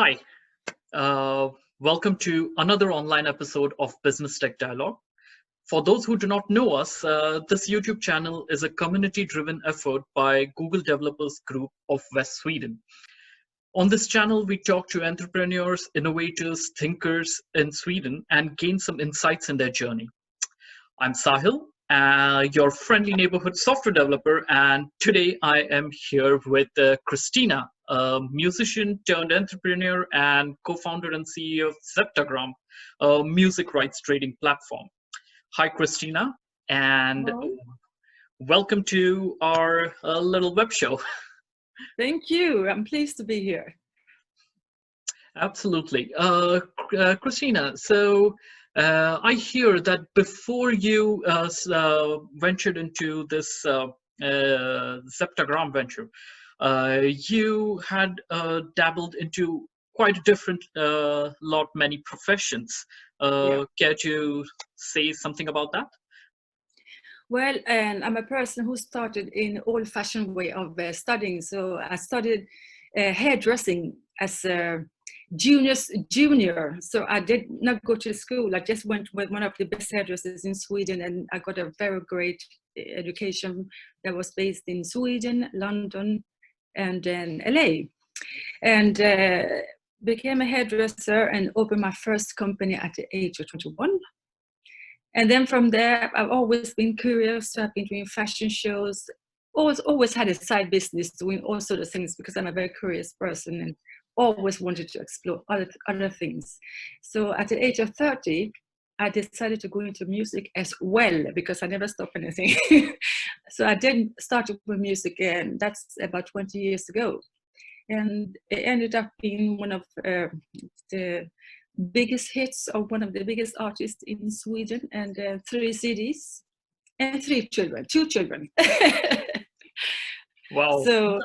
Hi, welcome to another online episode of Business Tech Dialogue. For those who do not know us, this YouTube channel is a community-driven effort by Google Developers Group of West Sweden. On this channel, we talk to entrepreneurs, innovators, thinkers in Sweden and gain some insights in their journey. I'm Sahil, your friendly neighborhood software developer, and today I am here with Christina, a musician turned entrepreneur and co-founder and CEO of Zeptagram, a music rights trading platform. Hi, Christina, and Hello. welcome to our little web show. Thank you. I'm pleased to be here. Absolutely. Christina, so I hear that before you ventured into this Zeptagram venture, you had dabbled into quite a different many professions. Care to say something about that? Well, and I'm a person who started in old-fashioned way of studying. So I studied hairdressing as a junior. So I did not go to school. I just went with one of the best hairdressers in Sweden, and I got a very great education that was based in Sweden, London, and then LA. And became a hairdresser and opened my first company at the age of 21. And then from there, I've always been curious. So I've been doing fashion shows, always had a side business doing all sorts of things because I'm a very curious person and always wanted to explore other things. So at the age of 30, I decided to go into music as well because I never stopped anything. So I did start with music, and that's about 20 years ago. And it ended up being one of the biggest hits of one of the biggest artists in Sweden, and 3 CDs and 2 children. Wow, So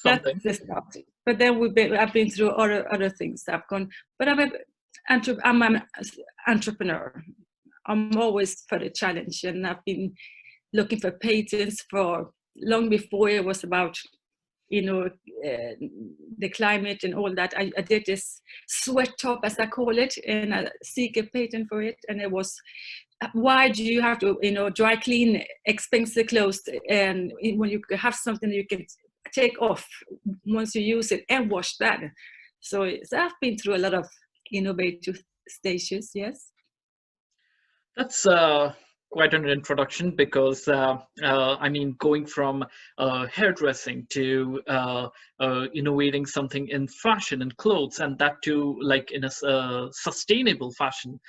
that's that's the start. But then I've been through other things. But I'm an entrepreneur. I'm always for the challenge, and I've been looking for patents for long before it was about the climate and all that. I did this sweat top, as I call it, and I seek a patent for it. And it was, why do you have to, dry clean expensive clothes, and when you have something you can take off once you use it and wash that? So I've been through a lot of innovative stages. Yes. That's quite an introduction because, I mean, going from hairdressing to innovating something in fashion and clothes, and that too, like in a sustainable fashion.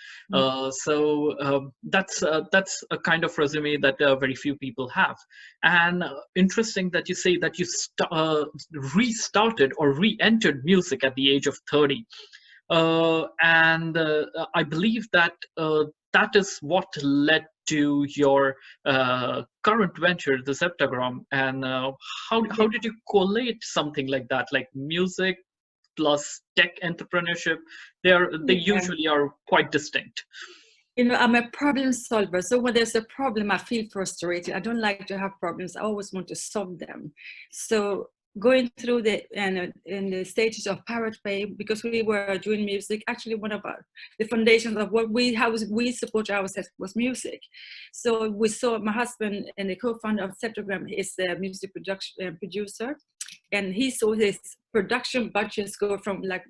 So that's a kind of resume that very few people have. And interesting that you say that you restarted or re-entered music at the age of 30. And I believe that that is what led to your current venture, the Zeptagram. And how did you collate something like that, like music plus tech entrepreneurship? They usually are quite distinct. I'm a problem solver. So when there's a problem, I feel frustrated. I don't like to have problems. I always want to solve them. So going through in the stages of Pirate Bay, because we were doing music, actually one of the foundations of what we support ourselves was music. So we saw my husband and the co-founder of Zeptagram is a music producer, and he saw his production budgets go from like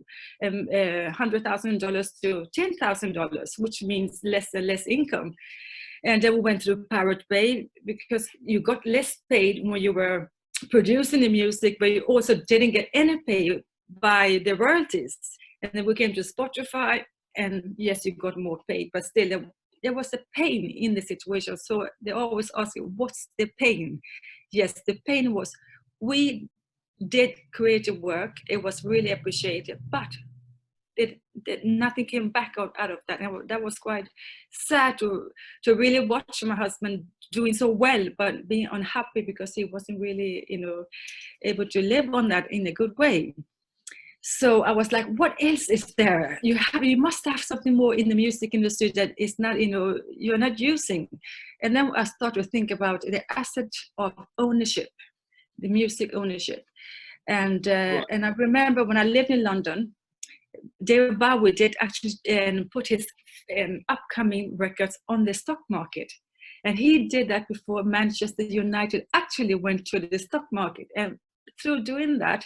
$100,000 to $10,000, which means less and less income. And then we went through Pirate Bay because you got less paid when you were producing the music, but you also didn't get any pay by the royalties. And then we came to Spotify, and yes, you got more paid, but still there was a pain in the situation. So they always ask you, what's the pain? Yes, the pain was we did creative work. It was really appreciated, but nothing came back out of that. And that was quite sad to really watch my husband doing so well, but being unhappy because he wasn't really, able to live on that in a good way. So I was like, what else is there? You must have something more in the music industry that is not, you're not using. And then I started to think about the asset of ownership, the music ownership. And I remember when I lived in London, David Bowie did actually put his upcoming records on the stock market. And he did that before Manchester United actually went to the stock market. And through doing that,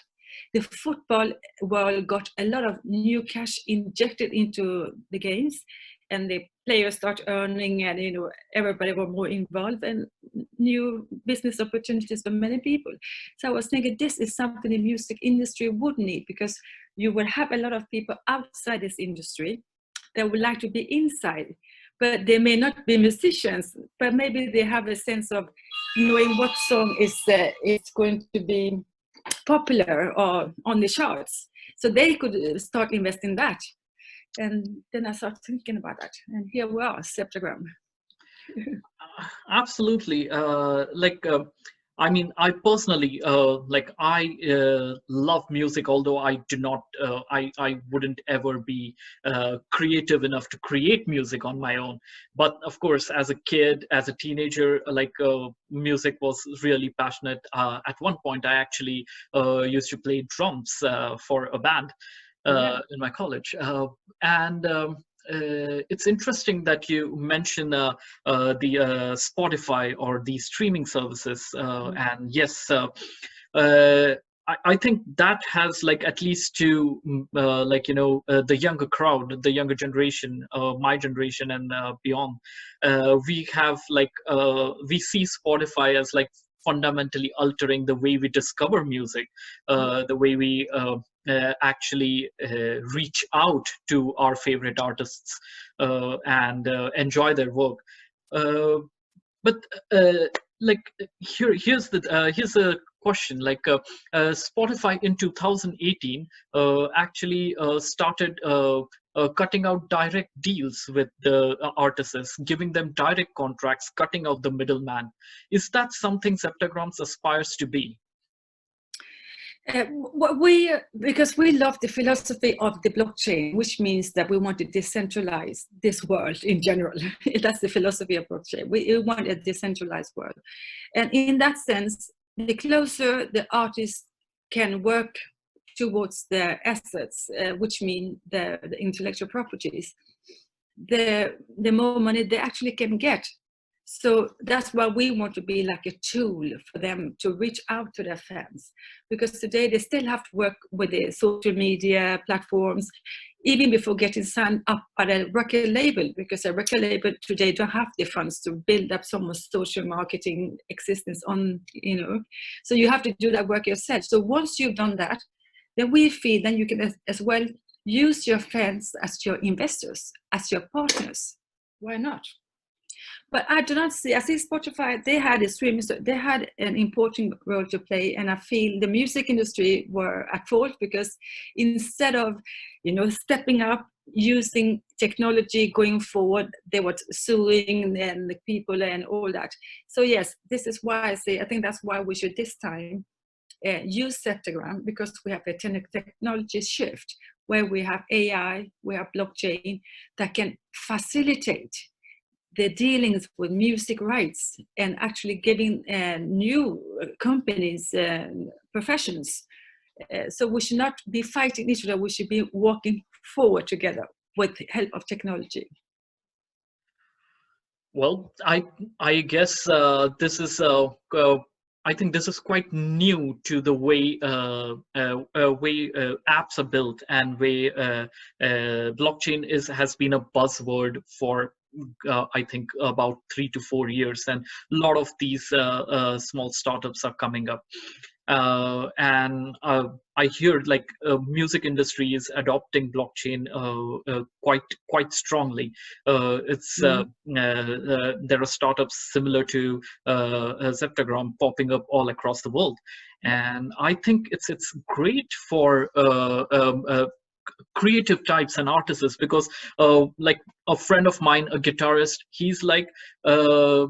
the football world got a lot of new cash injected into the games, and the players start earning, and everybody were more involved, and new business opportunities for many people. So I was thinking this is something the music industry would need, because you will have a lot of people outside this industry that would like to be inside, but they may not be musicians, but maybe they have a sense of knowing what song is going to be popular or on the charts. So they could start investing in that. And then I started thinking about that. And here we are, Zeptagram. Absolutely. I mean, I personally, I love music, although I do not, I wouldn't ever be creative enough to create music on my own. But of course, as a kid, as a teenager, music was really passionate. At one point, I actually used to play drums for a band in my college. It's interesting that you mention the Spotify or the streaming services, and yes, I think that has at least to the younger crowd, the younger generation, my generation and beyond. We have we see Spotify as fundamentally altering the way we discover music, the way we actually reach out to our favorite artists and enjoy their work. But here's a question. Spotify in 2018 actually started cutting out direct deals with the artists, giving them direct contracts, cutting out the middleman. Is that something Zeptagram aspires to be? Because we love the philosophy of the blockchain, which means that we want to decentralize this world in general. That's the philosophy of blockchain. We want a decentralized world. And in that sense, the closer the artists can work towards their assets, which mean the intellectual properties, the more money they actually can get. So that's why we want to be like a tool for them to reach out to their fans, because today they still have to work with the social media platforms, even before getting signed up at a record label, because a record label today don't have the funds to build up someone's social marketing existence on, so you have to do that work yourself. So once you've done that, then we feel then you can as well use your fans as your investors, as your partners. Why not? But I do not see, I see Spotify, they had a streaming, they had an important role to play. And I feel the music industry were at fault, because instead of, stepping up, using technology going forward, they were suing and the people and all that. So yes, this is why I say, I think that's why we should this time use Zeptagram, because we have a technology shift where we have AI, we have blockchain that can facilitate the dealings with music rights and actually giving new companies professions. So we should not be fighting each other. We should be walking forward together with the help of technology. Well, I guess this is I think this is quite new to the way apps are built, and way blockchain has been a buzzword for I think about 3 to 4 years, and a lot of these small startups are coming up. And I hear music industry is adopting blockchain quite strongly. There are startups similar to Zeptagram popping up all across the world, and I think it's great for creative types and artists, because a friend of mine, a guitarist, he's the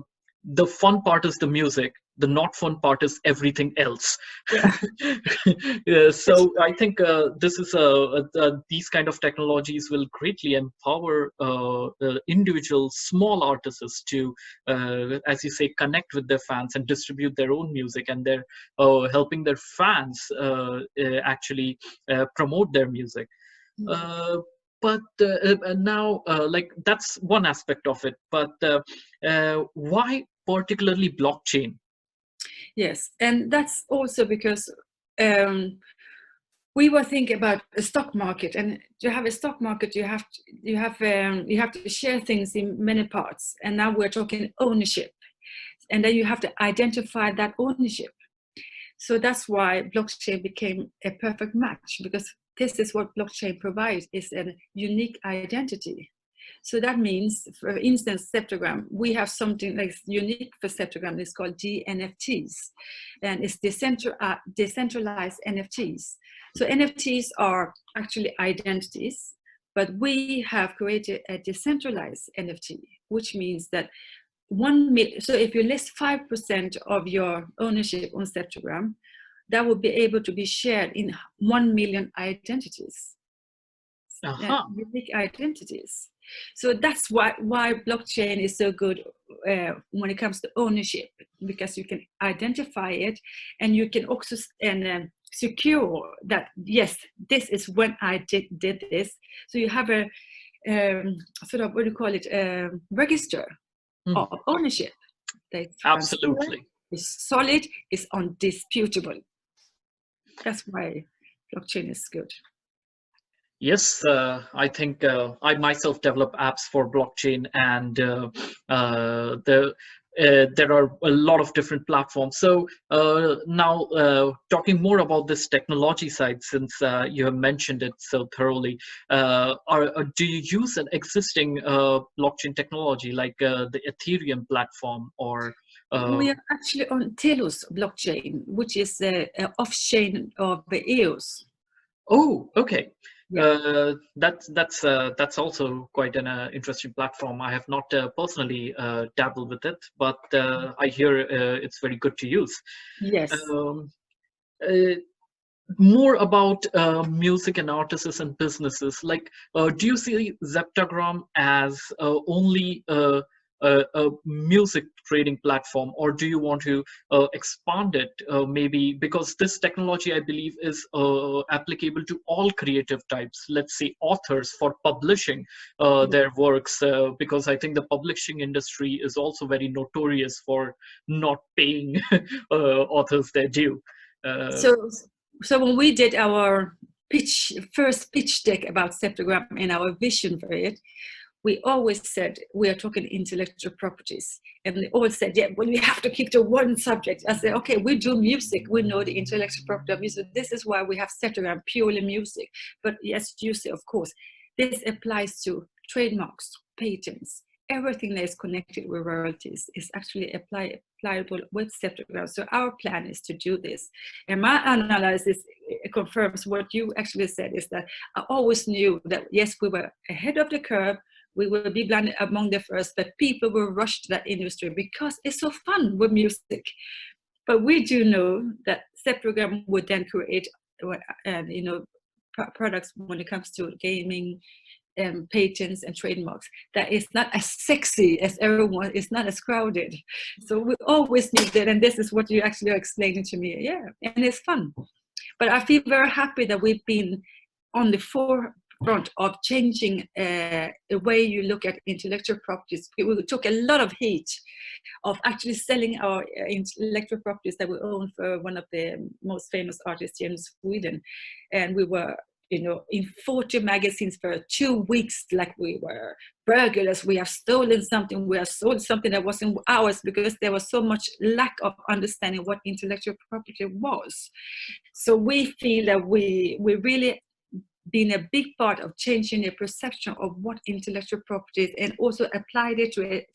fun part is the music, the not fun part is everything else. Yeah, so I think this is these kind of technologies will greatly empower individual small artists to, as you say, connect with their fans and distribute their own music, and they're helping their fans actually promote their music. but now, like that's one aspect of it. But why particularly blockchain? Yes, and that's also because we were thinking about a stock market, and to have a stock market, you have to share things in many parts. And now we're talking ownership, and then you have to identify that ownership. So that's why blockchain became a perfect match, because this is what blockchain provides, is a unique identity. So that means, for instance, Zeptagram, we have something that's unique for Zeptagram. It's called GNFTs, and it's decentralized NFTs. So NFTs are actually identities, but we have created a decentralized NFT, which means that so if you list 5% of your ownership on Zeptagram, that will be able to be shared in 1 million identities, unique identities. So that's why blockchain is so good when it comes to ownership, because you can identify it, and you can also secure that, yes, this is when I did this. So you have a sort of, what do you call it, register of ownership. Absolutely. It's solid, it's undisputable. That's why blockchain is good. Yes, I think I myself develop apps for blockchain, and there are a lot of different platforms. So now, talking more about this technology side, since you have mentioned it so thoroughly, do you use an existing blockchain technology like the Ethereum platform, or? We are actually on Telos blockchain, which is off-chain of the EOS. Oh, okay. Yeah. That's also quite an interesting platform. I have not personally dabbled with it, but I hear it's very good to use. Yes. Uh, More about music and artists and businesses. Like, do you see Zeptagram as only a music trading platform, or do you want to expand it, maybe, because this technology, I believe, is applicable to all creative types, let's say authors, for publishing their works, because I think the publishing industry is also very notorious for not paying authors their due. So when we did our first pitch deck about Zeptagram and our vision for it, we always said we are talking intellectual properties, and they all said, yeah, well, we have to keep to one subject. I said, okay, we do music, we know the intellectual property of music, this is why we have Zeptagram, purely music. But yes, you say, of course, this applies to trademarks, patents, everything that is connected with royalties is actually applicable with Zeptagram. So our plan is to do this. And my analysis confirms what you actually said, is that I always knew that, yes, we were ahead of the curve, we will be blinded among the first, but people will rush to that industry because it's so fun with music. But we do know that Zeptagram would then create products when it comes to gaming, patents and trademarks that is not as sexy as everyone, it's not as crowded. So we always need that, and this is what you actually are explaining to me. Yeah, and it's fun. But I feel very happy that we've been on the forefront of changing the way you look at intellectual properties. We took a lot of heat of actually selling our intellectual properties that we own for one of the most famous artists here in Sweden, and we were in 40 magazines for 2 weeks, like we were burglars, we have stolen something, we have sold something that wasn't ours, because there was so much lack of understanding what intellectual property was. So we feel that we really been a big part of changing the perception of what intellectual property is, and also applied it to a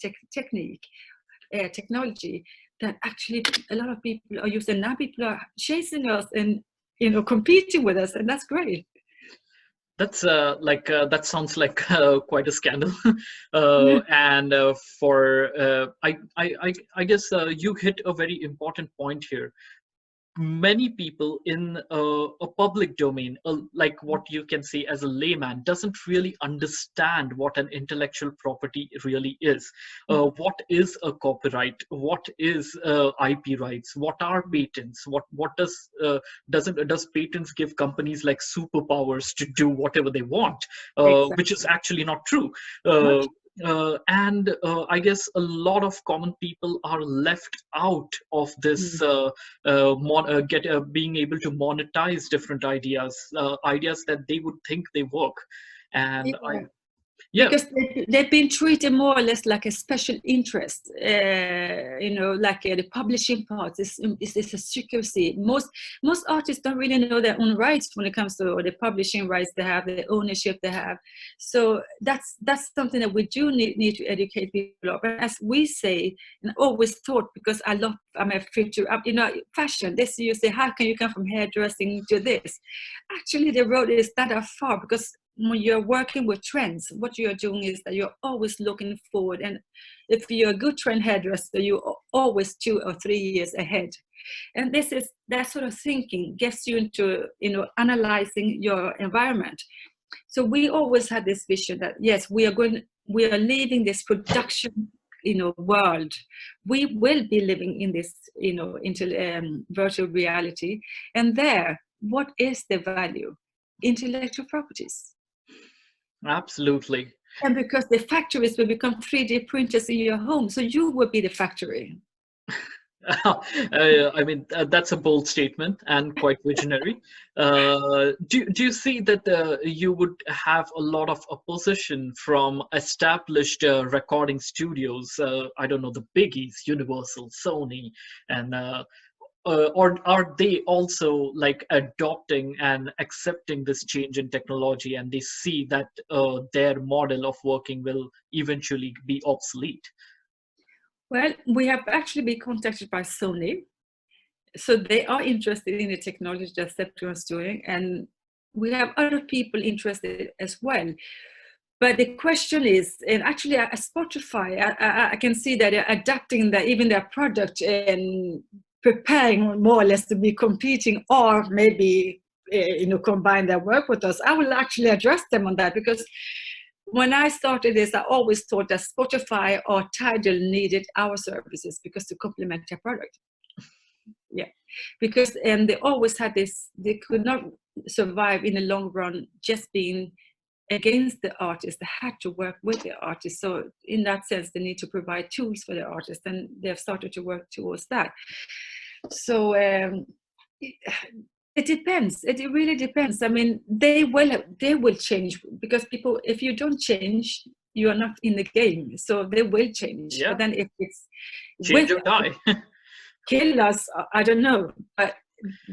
technology that actually a lot of people are using. Now people are chasing us and competing with us, and that's great. That's that sounds like quite a scandal, and I guess you hit a very important point here. many people in a public domain, like what you can say as a layman, doesn't really understand what an intellectual property really is. What is a copyright? What is IP rights? What are patents? What does patents give companies like superpowers to do whatever they want? Which is Exactly. actually not true. Not And I guess a lot of common people are left out of this being able to monetize different ideas that they would think they work. And yeah. yeah, Because they've been treated more or less like a special interest, like the publishing part is a secrecy. Most artists don't really know their own rights when it comes to the publishing rights they have, the ownership they have. So that's something that we do need to educate people of. And as we say, and always thought, because I'm a future, fashion. This you say, how can you come from hairdressing to this? Actually, the road is not that far, because when you're working with trends, what you're doing is that you're always looking forward. And if you're a good trend hairdresser, you're always 2 or 3 years ahead. And that sort of thinking gets you into, analyzing your environment. So we always had this vision that, yes, we are leaving this production, world. We will be living in this, into virtual reality. And there, what is the value? Intellectual properties. absolutely. And because the factories will become 3D printers in your home, so you will be the factory. I mean, that's a bold statement and quite visionary. Do you see that you would have a lot of opposition from established recording studios? I don't know, the biggies, Universal, Sony, and or are they also like adopting and accepting this change in technology, and they see that their model of working will eventually be obsolete? Well, we have actually been contacted by Sony. So they are interested in the technology that Zeptagram is doing. And we have other people interested as well. But the question is, and actually Spotify, I can see that they're adapting even their product and preparing more or less to be competing, or maybe combine their work with us. I will actually address them on that, because when I started this, I always thought that Spotify or Tidal needed our services because to complement their product. Yeah, because they always had this, they could not survive in the long run just being against the artist. They had to work with the artist. So in that sense, they need to provide tools for the artist, and they've started to work towards that. So it depends. It really depends. I mean, they will change, because people, if you don't change, you are not in the game. So they will change. Yeah, But then if it's change with or die. kill us, I don't know. But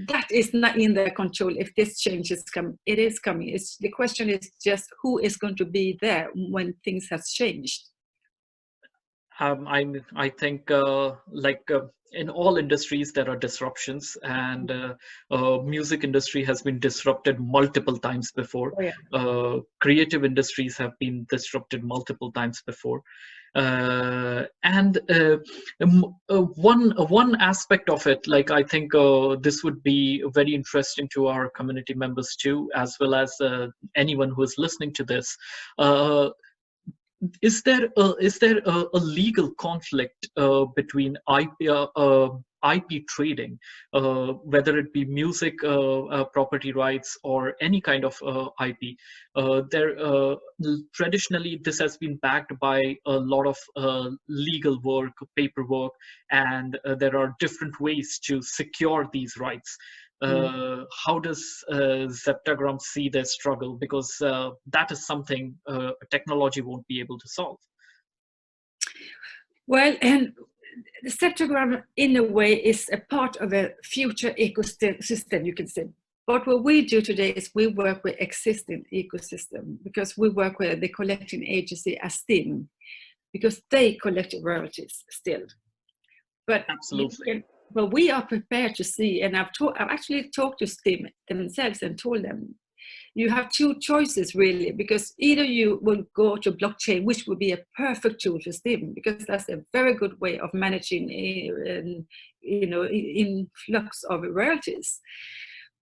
that is not in their control. If this change is coming, it is coming. The question is just who is going to be there when things have changed. I think in all industries there are disruptions, and music industry has been disrupted multiple times before. Oh, yeah. Creative industries have been disrupted multiple times before. One aspect of it, like I think this would be very interesting to our community members too, as well as anyone who is listening to this. Is there a legal conflict between IP trading, whether it be music property rights or any kind of IP? Traditionally, this has been backed by a lot of legal work, paperwork, and there are different ways to secure these rights. How does Zeptagram see their struggle? Because that is something technology won't be able to solve. Well, and the Zeptagram, in a way, is a part of a future ecosystem, you can say. But what we do today is we work with existing ecosystem, because we work with the collecting agency as Steam, because they collect royalties still. But absolutely. But we are prepared to see, and I've actually talked to Steam themselves and told them, you have two choices really, because either you will go to blockchain, which would be a perfect tool for Steam, because that's a very good way of managing influx of royalties.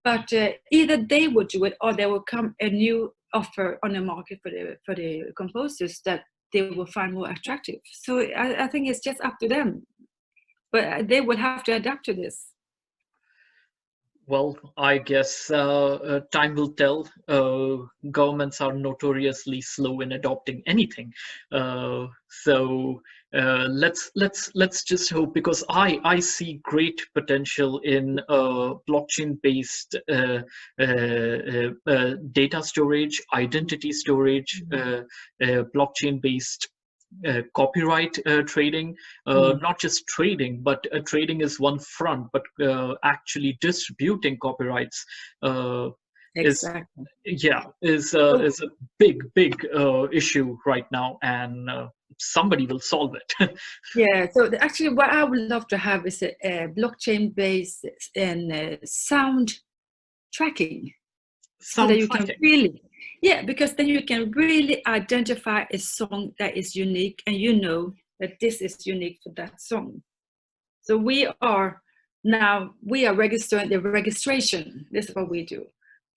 But either they would do it, or there will come a new offer on the market for the composers that they will find more attractive. So I think it's just up to them, but they will have to adapt to this. Well, I guess time will tell. Governments are notoriously slow in adopting anything, so let's just hope, because I see great potential in blockchain-based data storage, identity storage, blockchain-based copyright trading, not just trading, but trading is one front, but actually distributing copyrights Exactly. is a big issue right now, and somebody will solve it. Yeah, so actually what I would love to have is a blockchain based and sound tracking, so that you can really, because then you can really identify a song that is unique, and you know that this is unique for that song. So we are registering the registration. This is what we do.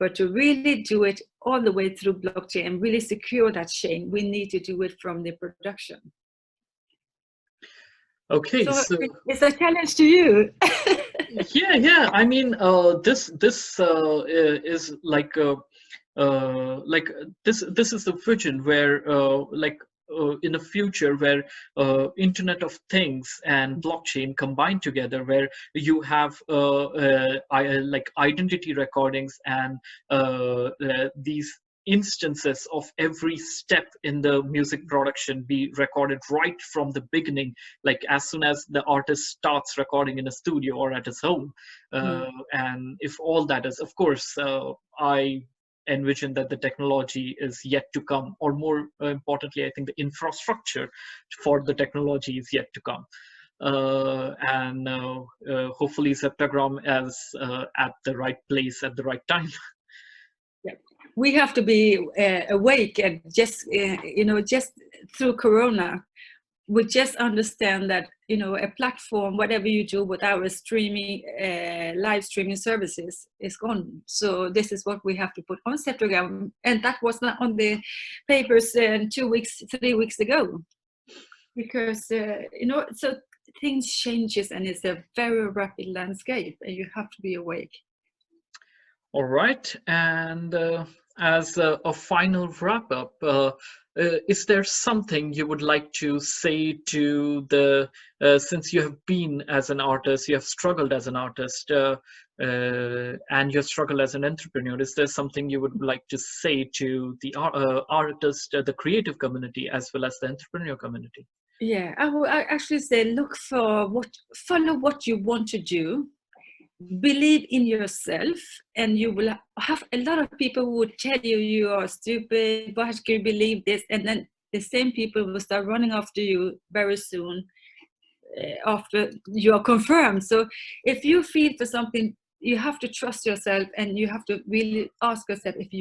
But to really do it all the way through blockchain and really secure that chain, we need to do it from the production. Okay, so it's a challenge to you. yeah. I mean, this is like this is the vision where in the future, where Internet of Things and blockchain combine together, where you have like identity recordings and these instances of every step in the music production be recorded right from the beginning, like as soon as the artist starts recording in a studio or at his home. And if all that is, of course, I envision that the technology is yet to come, or more importantly, I think the infrastructure for the technology is yet to come. And hopefully Zeptagram is at the right place at the right time. Yeah. We have to be awake, and just just through Corona, we just understand that a platform, whatever you do with our streaming, live streaming services, is gone. So this is what we have to put on Zeptagram, and that was not on the papers 3 weeks ago, because so things changes, and it's a very rapid landscape, and you have to be awake. All right, and as a final wrap up, is there something you would like to say to the, since you have been as an artist, you have struggled as an artist, and you have struggled as an entrepreneur, is there something you would like to say to the artist, the creative community, as well as the entrepreneur community? Yeah, I would actually say, follow what you want to do. Believe in yourself, and you will have a lot of people who would tell you you are stupid, why can you believe this, and then the same people will start running after you very soon after you are confirmed. So if you feel for something, you have to trust yourself, and you have to really ask yourself if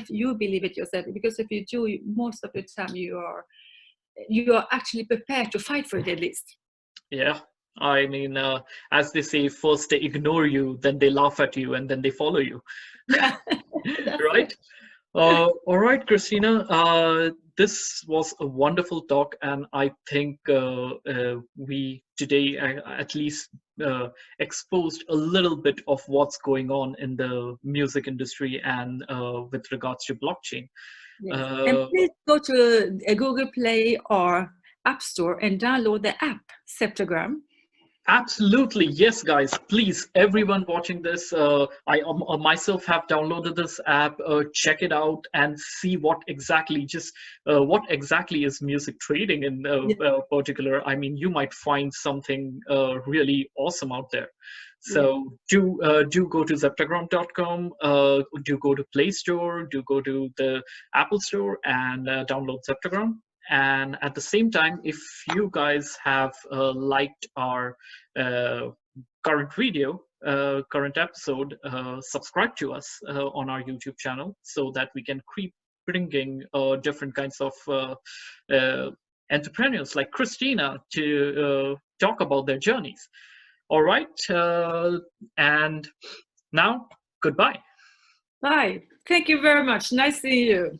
you believe it yourself, because if you do, most of the time you are actually prepared to fight for it, at least. Yeah, I mean, as they say, first they ignore you, then they laugh at you, and then they follow you. Yeah. Right? All right, Christina, this was a wonderful talk, and I think we today at least exposed a little bit of what's going on in the music industry and with regards to blockchain. Yes. And please go to Google Play or App Store and download the app Zeptagram. Absolutely, yes, guys. Please, everyone watching this, I myself have downloaded this app. Check it out and see what exactly is music trading in particular. I mean, you might find something really awesome out there. So do go to Zeptagram.com. Do go to Play Store. Do go to the Apple Store and download Zeptagram. And at the same time, if you guys have liked our current video, current episode, subscribe to us on our YouTube channel, so that we can keep bringing different kinds of entrepreneurs like Christina to talk about their journeys. All right. And now, goodbye. Bye. Thank you very much. Nice seeing you.